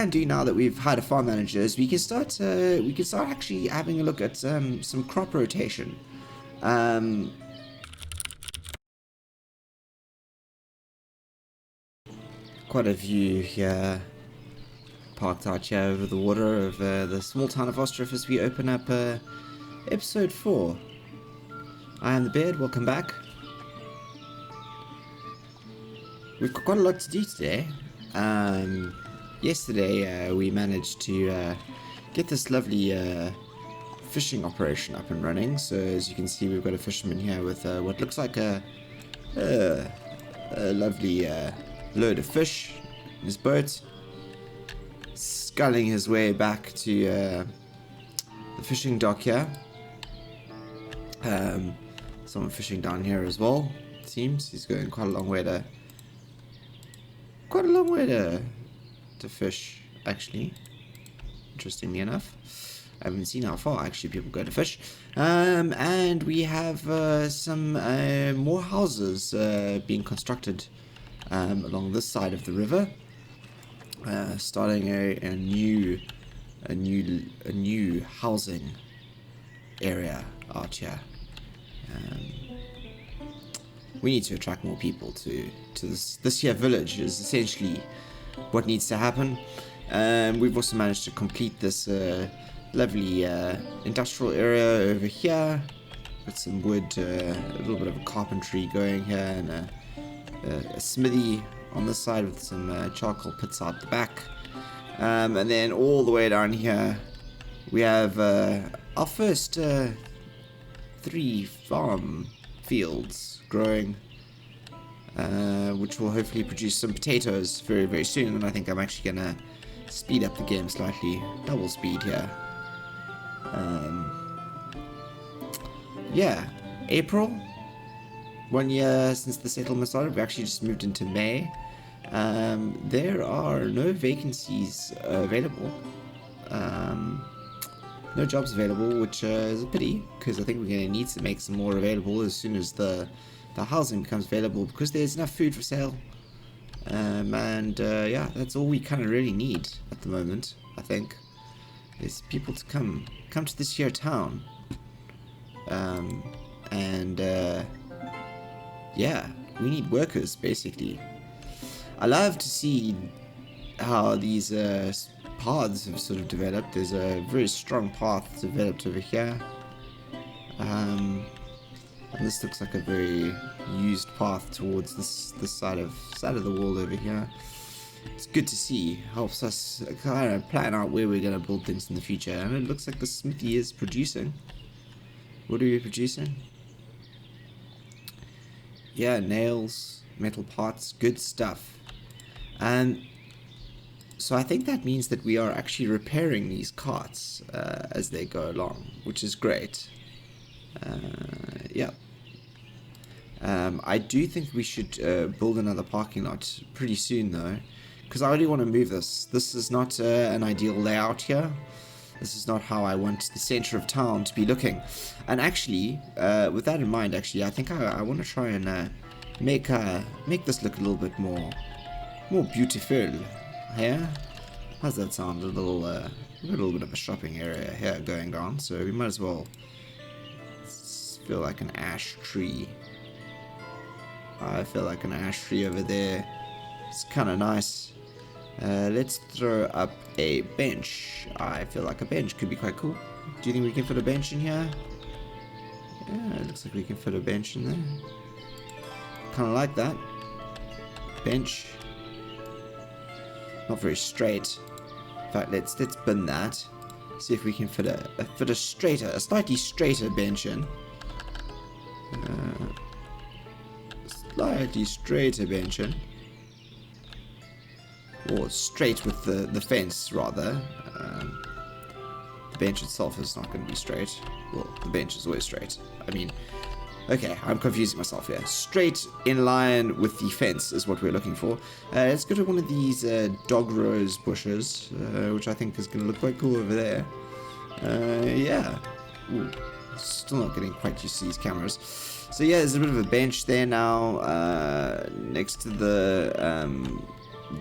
can do now that we've hired a farm manager is we can start actually having a look at some crop rotation. Quite a view here, parked out here over the water of the small town of Ostriv as we open up episode 4. I am the Beard, welcome back. We've got quite a lot to do today. Yesterday we managed to get this lovely fishing operation up and running. So as you can see, we've got a fisherman here with what looks like a lovely load of fish in his boat, sculling his way back to the fishing dock here. Someone fishing down here as well. It seems he's going quite a long way to fish, actually. Interestingly enough, I haven't seen how far actually people go to fish. And we have some more houses being constructed along this side of the river, starting a new housing area out here. We need to attract more people to this here village is essentially what needs to happen. We've also managed to complete this lovely industrial area over here with some wood, a little bit of a carpentry going here, and a smithy on this side with some charcoal pits out the back. And then all the way down here we have our first 3 farm fields growing, which will hopefully produce some potatoes very, very soon. And I think I'm actually gonna speed up the game slightly, double speed here. Yeah, April, 1 year since the settlement started. We actually just moved into May. There are no vacancies available. No jobs available, which is a pity, because I think we're going to need to make some more available as soon as the housing becomes available, because there's enough food for sale. Yeah, that's all we kind of really need at the moment, I think, is people to come to this here town. Yeah, we need workers, basically. I love to see how these paths have sort of developed. There's a very strong path developed over here, and this looks like a very used path towards this side of the wall over here. It's good to see. Helps us kind of plan out where we're going to build things in the future. And it looks like the smithy is producing. What are we producing? Yeah, nails, metal parts, good stuff. And so I think that means that we are actually repairing these carts as they go along, which is great. Yeah. I do think we should build another parking lot pretty soon, though, because I really want to move this. This is not an ideal layout here. This is not how I want the center of town to be looking. And actually, with that in mind, actually, I think I want to try and make this look a little bit more beautiful. Yeah, how's that sound? A little bit of a shopping area here going on, so we might as well feel like an ash tree. I feel like an ash tree over there. It's kind of nice. Let's throw up a bench. I feel like a bench could be quite cool. Do you think we can fit a bench in here? Yeah, it looks like we can fit a bench in there. Kind of like that. Bench. Not very straight. In fact, let's bend that. See if we can fit a slightly straighter bench in. Slightly straighter bench in. Or straight with the fence, rather. The bench itself is not going to be straight. Well, the bench is always straight. I mean, okay, I'm confusing myself here. Straight in line with the fence is what we're looking for. Let's go to one of these dog rose bushes, which I think is going to look quite cool over there. Yeah. Ooh, still not getting quite used to these cameras. So yeah, there's a bit of a bench there now, next to the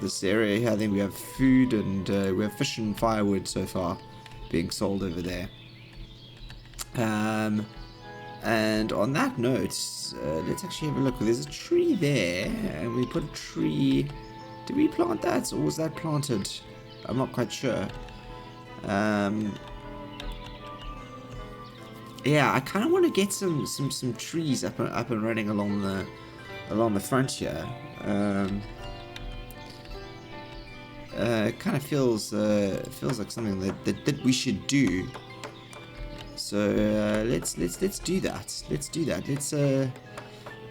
this area here. I think we have food and we have fish and firewood so far being sold over there. And on that note, let's actually have a look. There's a tree there, and we put a tree. Did we plant that, or was that planted? I'm not quite sure. Yeah, I kind of want to get some trees up and running along the front here. It kind of feels like something that we should do. So let's do that.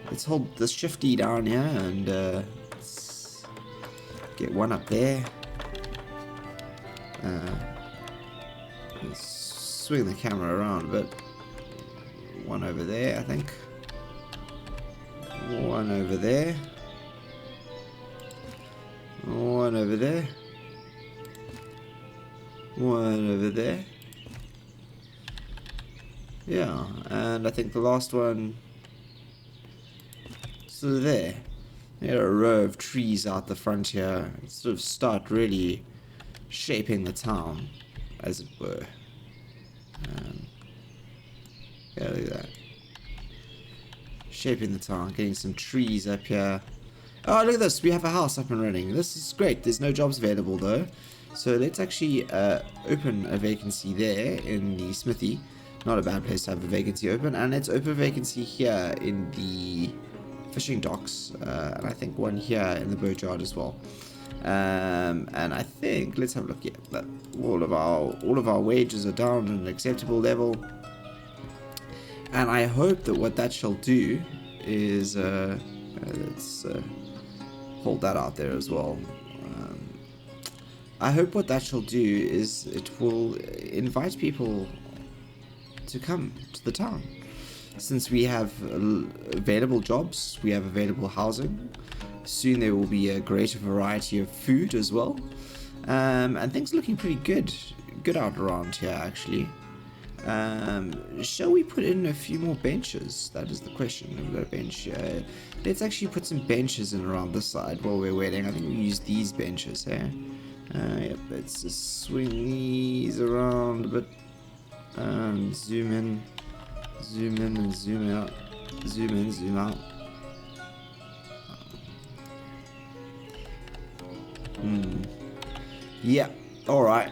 Let's hold the shifty down here and let's get one up there. Let's swing the camera around a bit. One over there, I think. One over there. One over there. One over there. Yeah, and I think the last one, sort of there. There are a row of trees out the front here. Sort of start really shaping the town, as it were. Yeah, look at that. Shaping the town, getting some trees up here. Oh, look at this, we have a house up and running. This is great. There's no jobs available though. So let's actually open a vacancy there in the smithy. Not a bad place to have a vacancy open. And let's open a vacancy here in the fishing docks. And I think one here in the boatyard as well. And I think, let's have a look here. That all of our wages are down at an acceptable level. And I hope that what that shall do is, let's hold that out there as well. I hope what that shall do is it will invite people to come to the town. Since we have available jobs, we have available housing. Soon there will be a greater variety of food as well. And things are looking pretty good out around here actually. Shall we put in a few more benches? That is the question. We've got a bench here. Let's actually put some benches in around this side while we're waiting. I think we use these benches here. Yep, let's just swing these around a bit. Zoom in and zoom out. Zoom in, zoom out. Yeah, alright.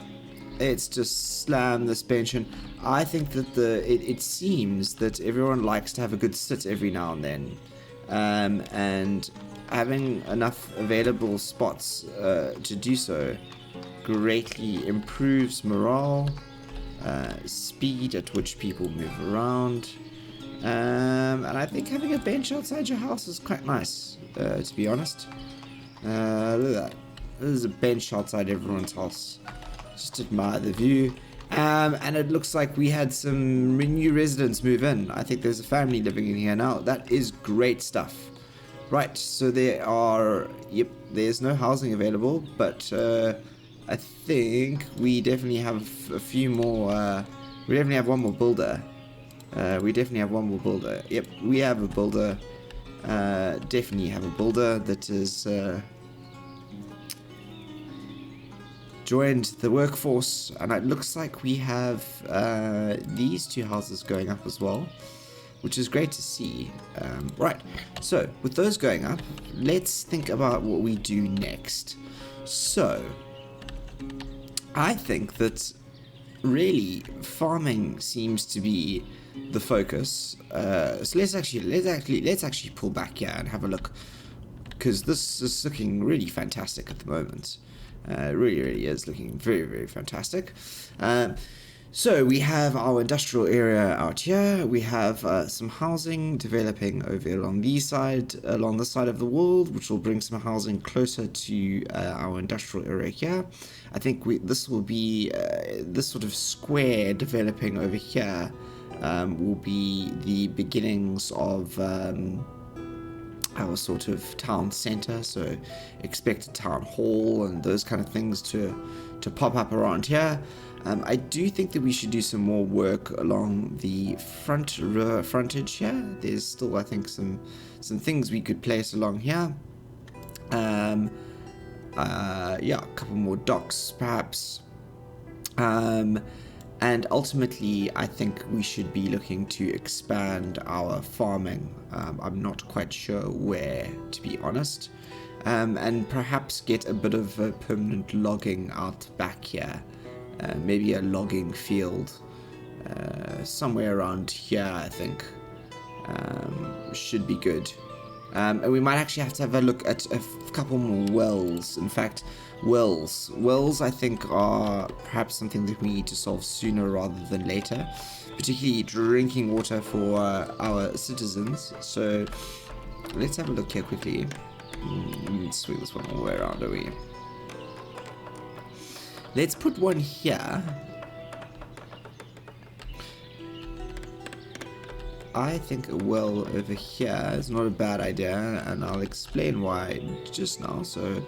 Let's just slam this bench in. I think that it seems that everyone likes to have a good sit every now and then. And having enough available spots to do so greatly improves morale, speed at which people move around. And I think having a bench outside your house is quite nice, to be honest. Look at that. There's a bench outside everyone's house. Just admire the view. And it looks like we had some new residents move in. I think there's a family living in here now. That is great stuff. Right, so there's no housing available, but I think we definitely have a few more, we definitely have one more builder. Yep, we have a builder. Definitely have a builder that is joined the workforce, and it looks like we have these two houses going up as well, which is great to see. Right, so with those going up, let's think about what we do next. So I think that really farming seems to be the focus. So let's actually pull back here and have a look, because this is looking really fantastic at the moment. Really is looking very, very fantastic. So we have our industrial area out here. We have some housing developing over along the side of the world, which will bring some housing closer to our industrial area here. I think this will be this sort of square developing over here will be the beginnings of our sort of town center. So expect a town hall and those kind of things to pop up around here. I do think that we should do some more work along the frontage here. There's still, I think, some things we could place along here. Yeah, a couple more docks, perhaps. And ultimately, I think we should be looking to expand our farming. I'm not quite sure where, to be honest. And perhaps get a bit of a permanent logging out back here. Maybe a logging field somewhere around here, I think. Should be good. And we might actually have to have a look at a couple more wells. In fact, wells I think are perhaps something that we need to solve sooner rather than later, particularly drinking water for our citizens. So let's have a look here quickly. Let's swing this one all the way around, are we? Let's put one here. I think a well over here is not a bad idea, and I'll explain why just now. So,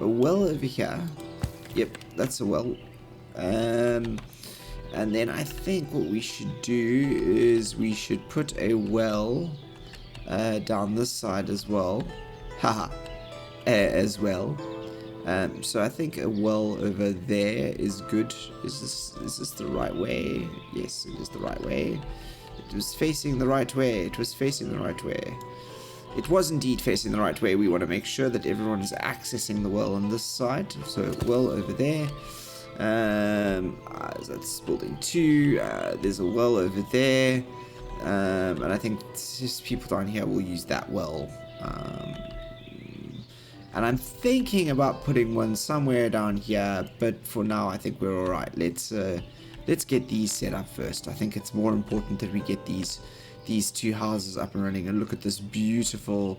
a well over here. Yep, that's a well. And then I think what we should do is we should put a well down this side as well. Haha, as well. So I think a well over there is good. Is this the right way? Yes, it is the right way. It was facing the right way. It was facing the right way. It was indeed facing the right way. We want to make sure that everyone is accessing the well on this side. So well over there. That's building 2. There's a well over there. And I think just people down here will use that well. And I'm thinking about putting one somewhere down here, but for now I think we're alright. Let's get these set up first. I think it's more important that we get these 2 houses up and running. And look at this beautiful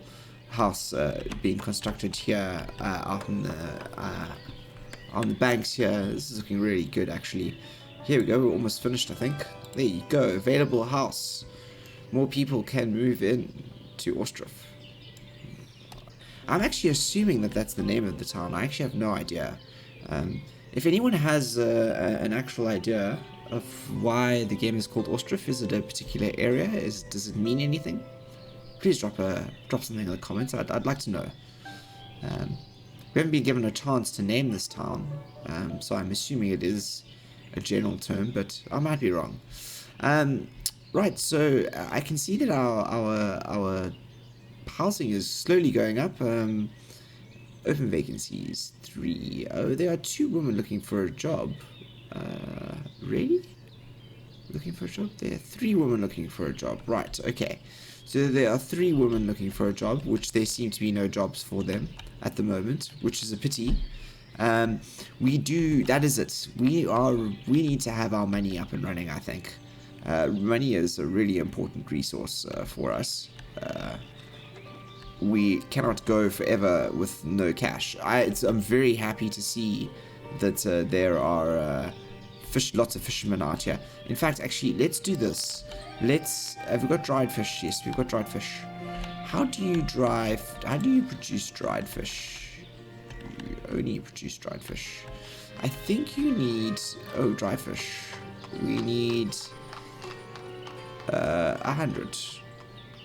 house being constructed here out on the banks here. This is looking really good, actually. Here we go. We're almost finished, I think. There you go. Available house. More people can move in to Ostriv. I'm actually assuming that that's the name of the town. I actually have no idea. If anyone has an actual idea of why the game is called Ostriv, is it a particular area? Does it mean anything? Please drop something in the comments. I'd like to know. We haven't been given a chance to name this town, so I'm assuming it is a general term, but I might be wrong. Right, so I can see that our housing is slowly going up. Open vacancies 3. Oh, there are 2 women looking for a job. Really? Looking for a job? There are 3 women looking for a job. Right, okay. So there are 3 women looking for a job, which there seem to be no jobs for them at the moment, which is a pity. That is it. We need to have our money up and running, I think. Money is a really important resource for us. We cannot go forever with no cash. I'm very happy to see that there are lots of fishermen out here. In fact, actually, let's do this. Have we got dried fish? Yes, we've got dried fish. How do you produce dried fish? You only produce dried fish. I think you need... Oh, dried fish. We need 100.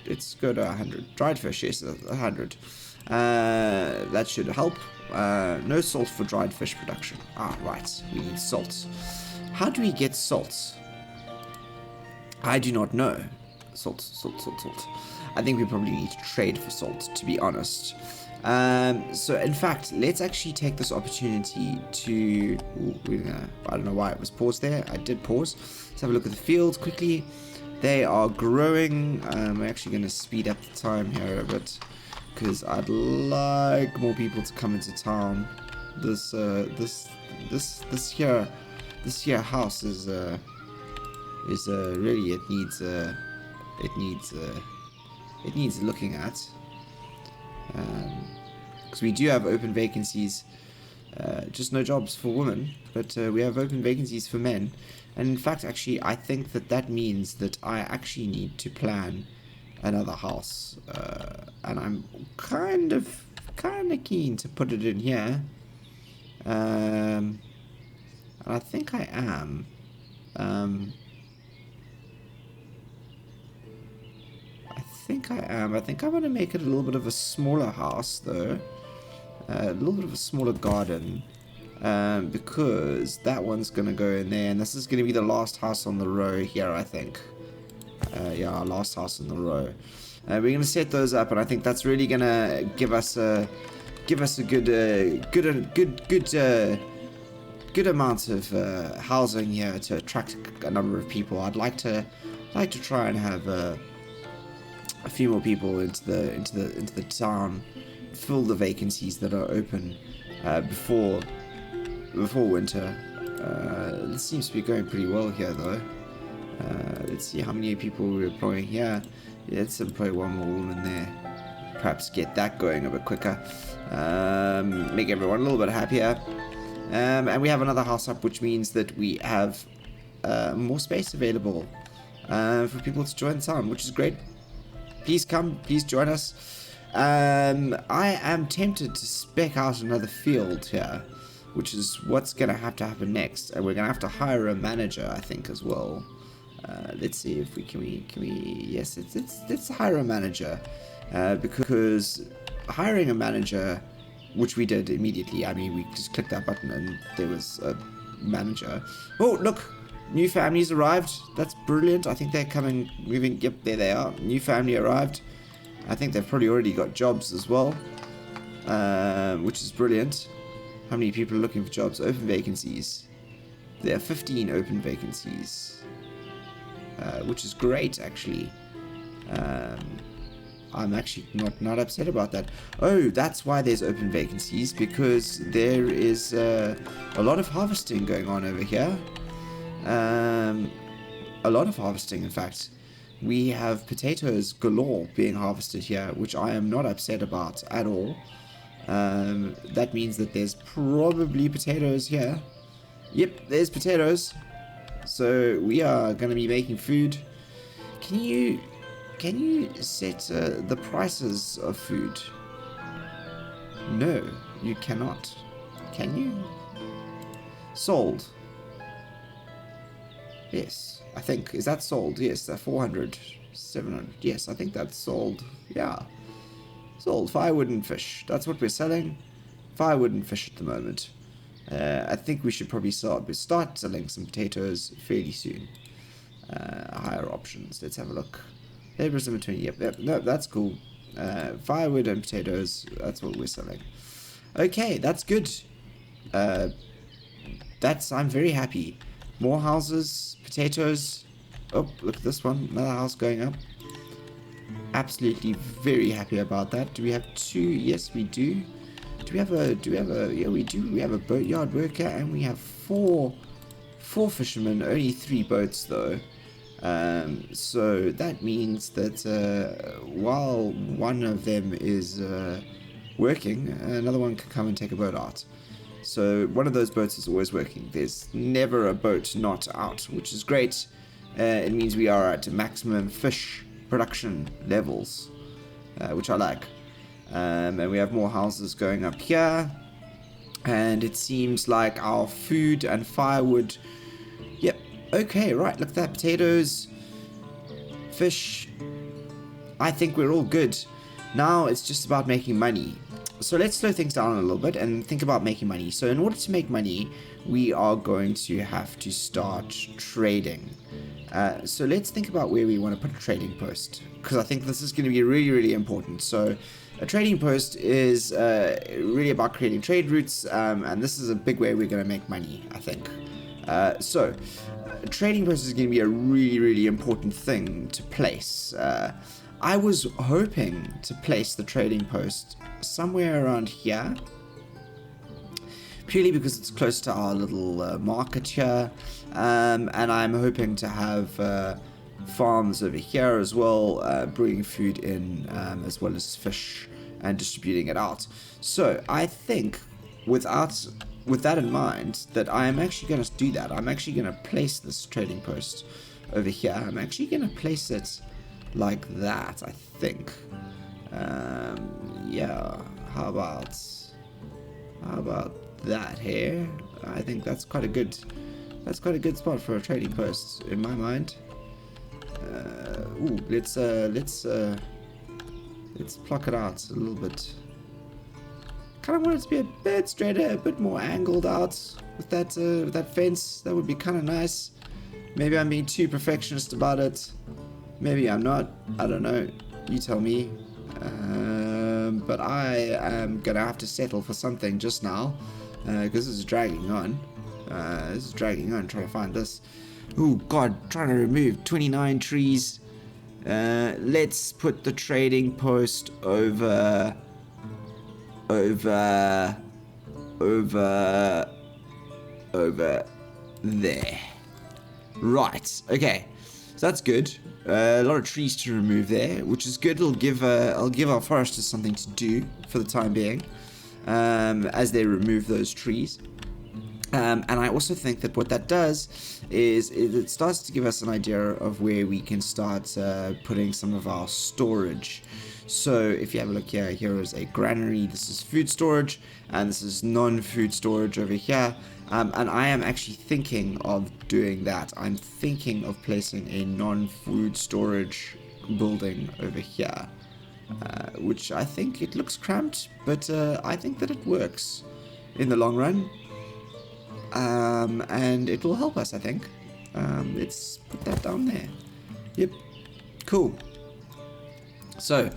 Let's go to 100. Dried fish, yes, 100. That should help. No salt for dried fish production. Ah, right. We need salt. How do we get salt? I do not know. Salt. I think we probably need to trade for salt, to be honest. So, in fact, let's actually take this opportunity to... I don't know why it was paused there. I did pause. Let's have a look at the fields quickly. They are growing. We're actually going to speed up the time here a bit, because I'd like more people to come into town. This here house is really it needs looking at, because we do have open vacancies. Just no jobs for women, but we have open vacancies for men. And in fact, actually, I think that means that I actually need to plan another house, and I'm kind of keen to put it in here. And I think I am. I think I am going to make it a little bit of a smaller house, though. a little bit of a smaller garden, because that one's going to go in there, and this is going to be the last house on the row here, I think. Yeah, our last house on the row. We're going to set those up, and I think that's really going to give us a good amount of housing here to attract a number of people. I'd like to try and have a few more people into the town, fill the vacancies that are open before winter. This seems to be going pretty well here, though. Let's see how many people we're employing here. Let's employ one more woman there. Perhaps get that going a bit quicker. Make everyone a little bit happier. And we have another house up, which means that we have more space available for people to join the town, which is great. Please come, please join us. I am tempted to spec out another field here, which is what's going to happen next, and we're going to have to hire a manager, I think, as well. Let's see if can we yes, let's hire a manager, because hiring a manager, which we did immediately. I mean, we just clicked that button and there was a manager. Oh, look, new families arrived. That's brilliant. I think they're moving. Yep, there they are. New family arrived. I think they've probably already got jobs as well, which is brilliant. How many people are looking for jobs? Open vacancies. There are 15 open vacancies, which is great, actually. I'm actually not upset about that. Oh, that's why there's open vacancies, because there is a lot of harvesting going on over here. A lot of harvesting, in fact. We have potatoes galore being harvested here, which I am not upset about at all. That means that there's probably potatoes here. Yep, there's potatoes. So we are going to be making food. Can you set the prices of food? No, you cannot. Can you? Sold. Yes, I think. Is that sold? Yes, 400, 700. Yes, I think that's sold. Yeah. Sold. Firewood and fish. That's what we're selling. Firewood and fish at the moment. I think we should probably start selling some potatoes fairly soon. Higher options. Let's have a look. Laborers in between. Yep. No, that's cool. Firewood and potatoes. That's what we're selling. Okay, that's good. I'm very happy. More houses, potatoes. Oh, look at this one. Another house going up. Absolutely very happy about that. Do we have two? Yes, we do. Do we have a, yeah, we do. We have a boatyard worker and we have four fishermen, only 3 boats though. So that means that while one of them is working, another one can come and take a boat out. So one of those boats is always working. There's never a boat not out, which is great. It means we are at maximum fish production levels, which I like. And we have more houses going up here. And it seems like our food and firewood... Yep, okay, right, look at that. Potatoes, fish. I think we're all good. Now it's just about making money. So let's slow things down a little bit and think about making money. So in order to make money, we are going to have to start trading. So let's think about where we want to put a trading post, because I think this is going to be really, really important. So a trading post is really about creating trade routes, and this is a big way we're going to make money, I think. So a trading post is going to be a really, really important thing to place. I was hoping to place the trading post somewhere around here, purely because it's close to our little market here, and I'm hoping to have farms over here as well, bringing food in, as well as fish, and distributing it out. So I think with that in mind, that I am actually going to do that. I'm actually going to place this trading post over here. I'm actually going to place it like that, I think. Yeah, how about that here? I think that's quite a good spot for a trading post in my mind. Ooh, let's pluck it out a little bit. Kind of want it to be a bit straighter, a bit more angled out with that fence. That would be kind of nice. Maybe I'm being too perfectionist about it. Maybe I'm not. I don't know. You tell me. But I am gonna have to settle for something just now, because this is dragging on. Trying to find this. Oh God, trying to remove 29 trees. Let's put the trading post over there. Right, okay, so that's good. A lot of trees to remove there, which is good. I'll give our foresters something to do for the time being, as they remove those trees. And I also think that what that does is it starts to give us an idea of where we can start putting some of our storage. So if you have a look here, here is a granary, this is food storage, and this is non-food storage over here. And I am actually thinking of doing that. I'm thinking of placing a non-food storage building over here, which I think it looks cramped, but I think that it works in the long run. And it will help us, I think. Let's put that down there. Yep, cool. So,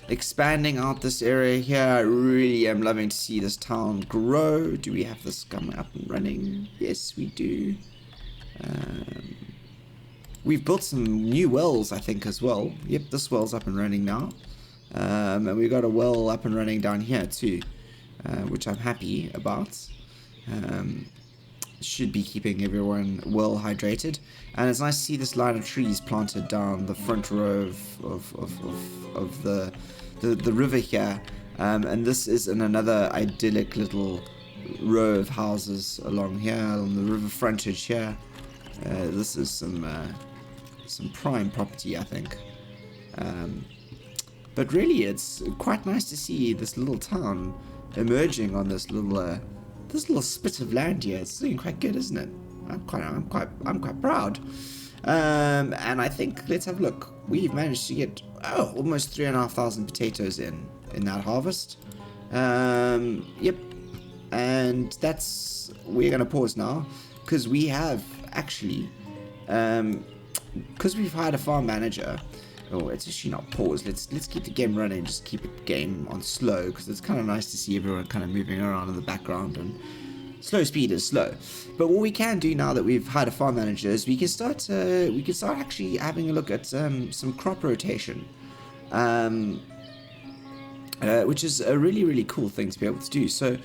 expanding out this area here, I really am loving to see this town grow. Do we have this coming up and running? Yes, we do. We've built some new wells, I think, as well. Yep, this well's up and running now. And we've got a well up and running down here too, which I'm happy about. Should be keeping everyone well hydrated, and it's nice to see this line of trees planted down the front row of the river here, and this is in another idyllic little row of houses along here on the river frontage here. This is some prime property, I think, but really it's quite nice to see this little town emerging on this little spit of land here. It's looking quite good, isn't it? I'm quite proud. And I think, let's have a look. We've managed to get almost 3,500 potatoes in that harvest. Yep. And we're gonna pause now because we have actually, because we've hired a farm manager. Oh, it's actually not pause. Let's keep the game running. Just keep the game on slow, because it's kind of nice to see everyone kind of moving around in the background, and slow speed is slow. But what we can do now that we've hired a farm manager is we can start actually having a look at some crop rotation, which is a really cool thing to be able to do. So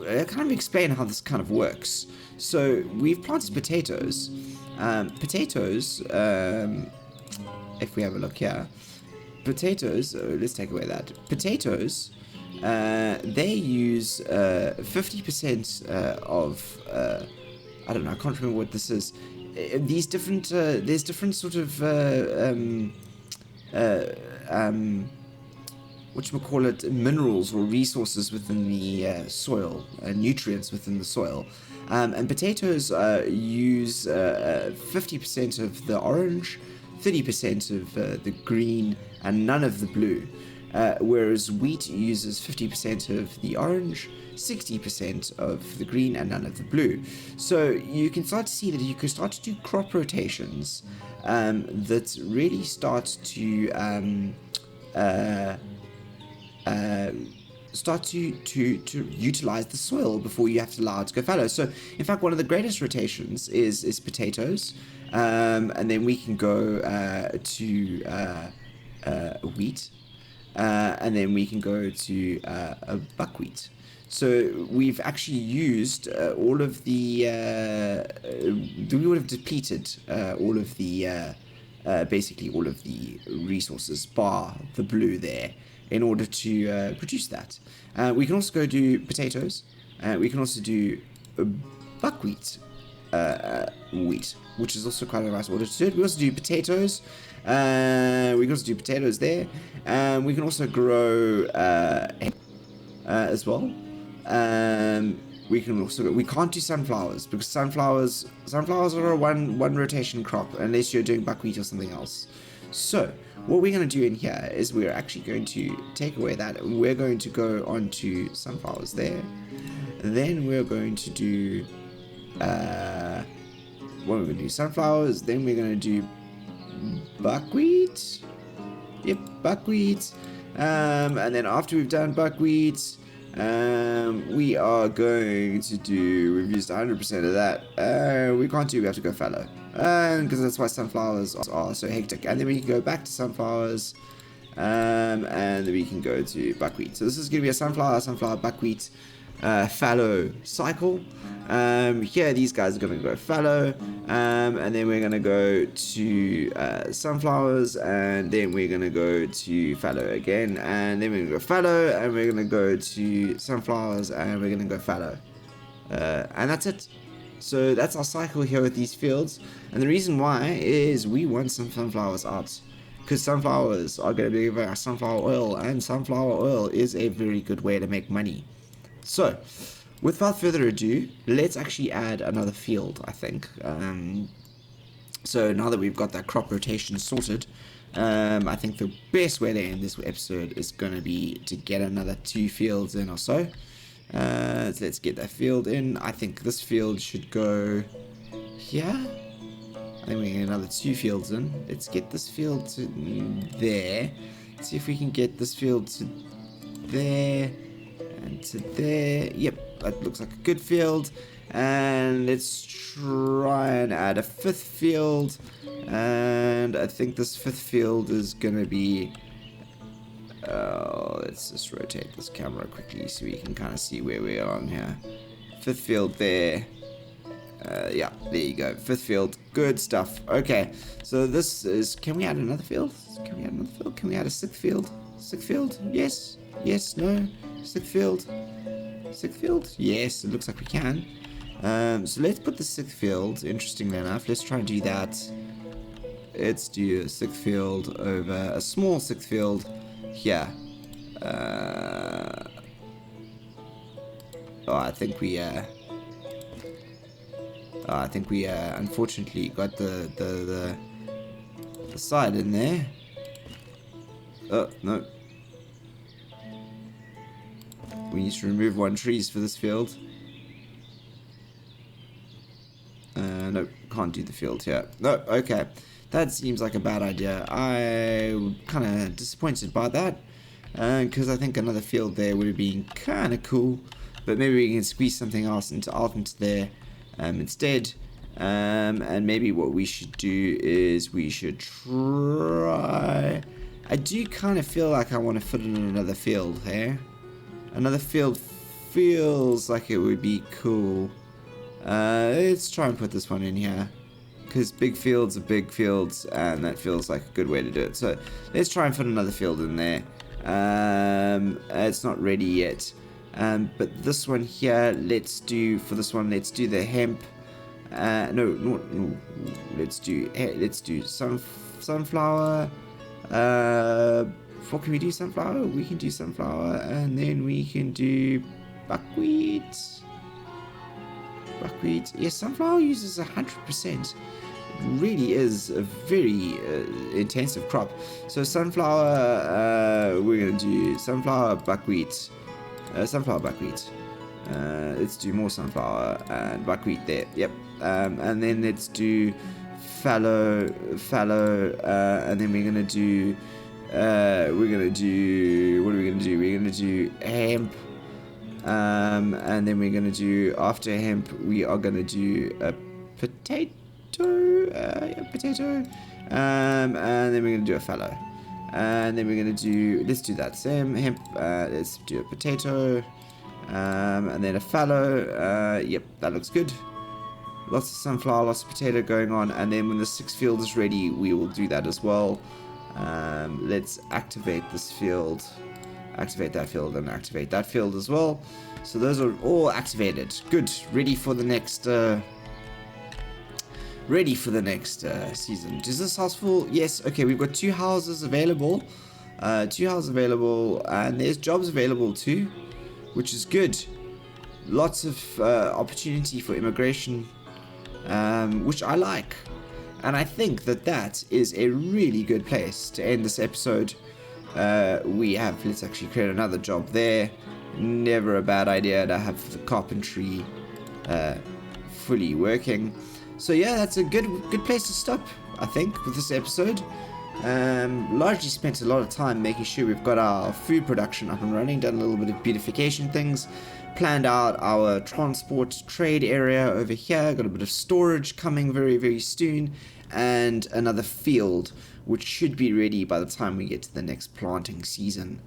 I'll kind of explain how this kind of works. So we've planted potatoes. If we have a look here, potatoes, let's take away that. Potatoes, they use 50% of, I don't know, I can't remember what this is. These different, there's different sort of, whatchamacallit, minerals or resources within the soil, nutrients within the soil. And potatoes use 50% of the orange, 30% of the green, and none of the blue, whereas wheat uses 50% of the orange, 60% of the green, and none of the blue. So you can start to see that you can start to do crop rotations that really start to utilize the soil before you have to allow it to go fallow. So in fact, one of the greatest rotations is potatoes, and then we can go to wheat, and then we can go to buckwheat. So we've actually used all of the we would have depleted all of the basically all of the resources bar the blue there in order to produce that. We can also go do potatoes. We can also do buckwheat wheat, which is also quite a nice order to do it. We also do potatoes. We can also do potatoes there. We can also grow as well. We can't do sunflowers because sunflowers are a one rotation crop unless you're doing buckwheat or something else. So what we're going to do in here is we're actually going to take away that, and we're going to go on to sunflowers there. And then we're going to do what we're going to do, sunflowers. Then we're going to do buckwheat. Yep, buckwheat. And then after we've done buckwheat, we are going to do, we've used 100% of that. We can't do, we have to go fallow. Because that's why sunflowers are so hectic. And then we can go back to sunflowers. And then we can go to buckwheat. So this is going to be a sunflower, buckwheat, fallow cycle. Here these guys are going to go fallow, and then we're going to go to sunflowers, and then we're going to go to fallow again, and then we're going to go fallow, and we're going to go to sunflowers, and we're going to go fallow, and that's it. So that's our cycle here with these fields, and the reason why is we want some sunflowers out, because sunflowers are going to be giving us sunflower oil, and sunflower oil is a very good way to make money. So without further ado, let's actually add another field, I think. So now that we've got that crop rotation sorted, I think the best way to end this episode is going to be to get another 2 fields in or so. So let's get that field in. I think this field should go here. I think we get another 2 fields in. Let's get this field to there. Let's see if we can get this field to there and to there. Yep, that looks like a good field. And let's try and add a 5th field. And I think this 5th field is gonna be let's just rotate this camera quickly so we can kind of see where we are on here. 5th field there. Yeah, there you go. 5th field. Good stuff. Okay, so this is, can we add another field? Can we add another field? Can we add a 6th field? 6th field? Yes. Yes, no. 6th field. 6th field? Yes, it looks like we can. So let's put the 6th field, interestingly enough, let's try and do that. Let's do a 6th field over a small 6th field here. I think we unfortunately got the side in there. Oh, no. We need to remove 1 trees for this field. No, can't do the field here. No, okay. That seems like a bad idea. I'm kind of disappointed by that. Because I think another field there would have been kind of cool. But maybe we can squeeze something else out into there instead. And maybe what we should do is we should try... I do kind of feel like I want to fit in another field here. Another field feels like it would be cool. Let's try and put this one in here, because big fields are big fields, and that feels like a good way to do it. So let's try and put another field in there. It's not ready yet, but this one here, let's do the hemp. No, let's do sunflower. What can we do? Sunflower. We can do sunflower, and then we can do buckwheat. Buckwheat. Yes, sunflower uses 100%. It really is a very intensive crop. So sunflower, we're going to do sunflower, buckwheat. Sunflower, buckwheat. Let's do more sunflower and buckwheat there. Yep. And then let's do fallow, and then we're going to do... what are we going to do? We're going to do hemp. And then we're going to do, after hemp, we are going to do a potato. Potato. And then we're going to do a fallow. And then we're going to do, let's do that same hemp. Let's do a potato. And then a fallow. Yep, that looks good. Lots of sunflower, lots of potato going on. And then when the 6th field is ready, we will do that as well. Let's activate this field. Activate that field and activate that field as well. So those are all activated. Good. Ready for the next season. Is this house full? Yes. Okay, we've got 2 houses available. 2 houses available, and there's jobs available too, which is good. Lots of opportunity for immigration, which I like. And I think that that is a really good place to end this episode. Let's actually create another job there. Never a bad idea to have the carpentry fully working. So yeah, that's a good place to stop, I think, with this episode. Largely spent a lot of time making sure we've got our food production up and running, done a little bit of beautification things, planned out our transport trade area over here, got a bit of storage coming very, very soon, and another field which should be ready by the time we get to the next planting season.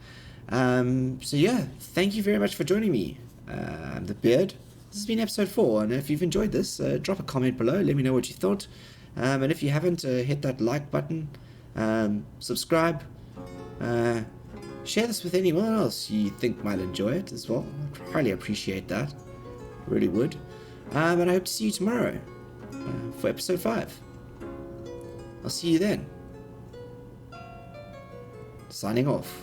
So yeah, thank you very much for joining me. I'm the Beard. This has been episode 4, and if you've enjoyed this, drop a comment below, let me know what you thought. And if you haven't, hit that like button, subscribe, share this with anyone else you think might enjoy it as well. I'd highly appreciate that, really would. And I hope to see you tomorrow for episode 5. I'll see you then. Signing off.